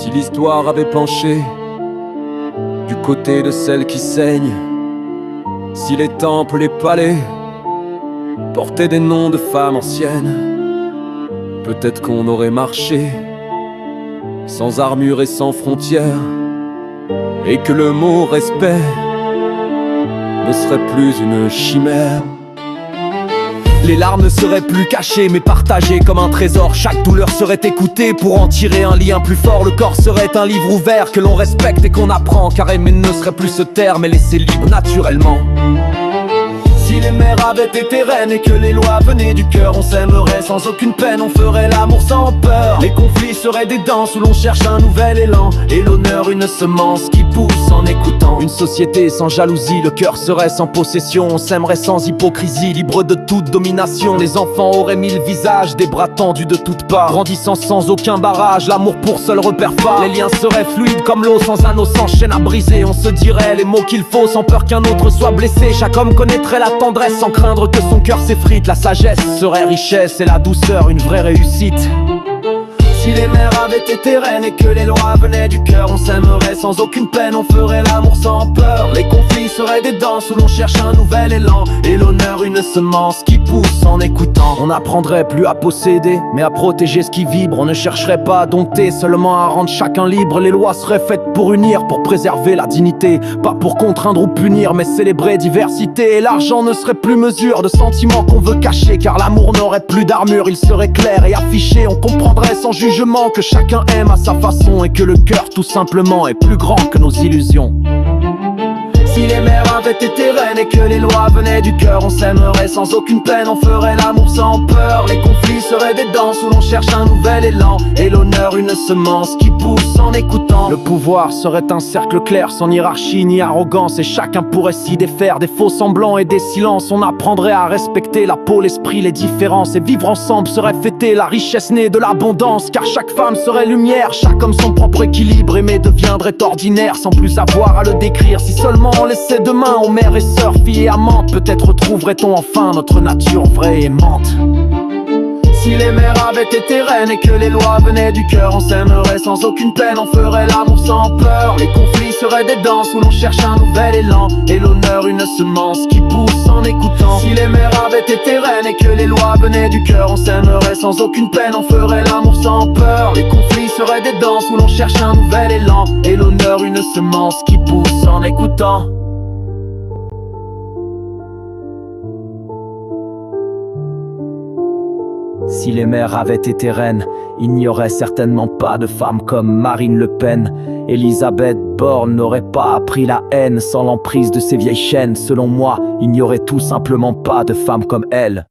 Si l'histoire avait penché du côté de celle qui saigne, si les temples, les palais portaient des noms de femmes anciennes, peut-être qu'on aurait marché sans armure et sans frontières, et que le mot respect ne serait plus une chimère. Les larmes ne seraient plus cachées mais partagées comme un trésor. Chaque douleur serait écoutée pour en tirer un lien plus fort. Le corps serait un livre ouvert que l'on respecte et qu'on apprend, car aimer ne serait plus se taire mais laisser libre naturellement. Si les mers avaient été reines et que les lois venaient du cœur, on s'aimerait sans aucune peine, on ferait l'amour sans peur. Les conflits seraient des danses où l'on cherche un nouvel élan, et l'honneur une semence qui pousse en écoutant. Une société sans jalousie, le cœur serait sans possession. On s'aimerait sans hypocrisie, libre de toute domination. Les enfants auraient mille visages, des bras tendus de toutes parts, grandissant sans aucun barrage, l'amour pour seul repère phare. Les liens seraient fluides comme l'eau, sans anneau, sans chaîne à briser. On se dirait les mots qu'il faut sans peur qu'un autre soit blessé. Chaque homme connaîtrait la tendresse sans craindre que son cœur s'effrite. La sagesse serait richesse et la douceur une vraie réussite. Si les mers avaient été reines et que les lois venaient du cœur, on s'aimerait sans aucune peine, on ferait l'amour sans peur. Les conflits seraient des danses où l'on cherche un nouvel élan, et l'honneur une semence qui pousse en écoutant. On n'apprendrait plus à posséder, mais à protéger ce qui vibre. On ne chercherait pas à dompter, seulement à rendre chacun libre. Les lois seraient faites pour unir, pour préserver la dignité, pas pour contraindre ou punir, mais célébrer diversité. Et l'argent ne serait plus mesure de sentiments qu'on veut cacher, car l'amour n'aurait plus d'armure, il serait clair et affiché. On comprendrait sans jugement que chacun aime à sa façon, et que le cœur tout simplement est plus grand que nos illusions. Si les mers avaient été reines et que les lois venaient du cœur, on s'aimerait sans aucune peine, on ferait l'amour sans peur. Les conflits seraient des danses où l'on cherche un nouvel élan, et l'honneur une semence qui pousse en écoutant. Le pouvoir serait un cercle clair sans hiérarchie ni arrogance, et chacun pourrait s'y défaire des faux semblants et des silences. On apprendrait à respecter la peau, l'esprit, les différences, et vivre ensemble serait fêter la richesse née de l'abondance. Car chaque femme serait lumière, chaque homme son propre équilibre. Aimer deviendrait ordinaire sans plus avoir à le décrire. Si seulement on laissait demain aux mères et sœurs, filles et amantes, peut-être retrouverait-on enfin notre nature vraie et aimante. Si les mers avaient été reines et que les lois venaient du cœur, on s'aimerait sans aucune peine, on ferait l'amour sans peur. Les conflits seraient des danses où l'on cherche un nouvel élan, et l'honneur une semence qui pousse en écoutant. Si les mers avaient été reines et que les lois venaient du cœur, on s'aimerait sans aucune peine, on ferait l'amour sans peur. Les conflits seraient des danses où l'on cherche un nouvel élan, et l'honneur une semence qui pousse en écoutant. Si les mers avaient été reines, il n'y aurait certainement pas de femmes comme Marine Le Pen. Elisabeth Borne n'aurait pas appris la haine sans l'emprise de ces vieilles chaînes. Selon moi, il n'y aurait tout simplement pas de femmes comme elle.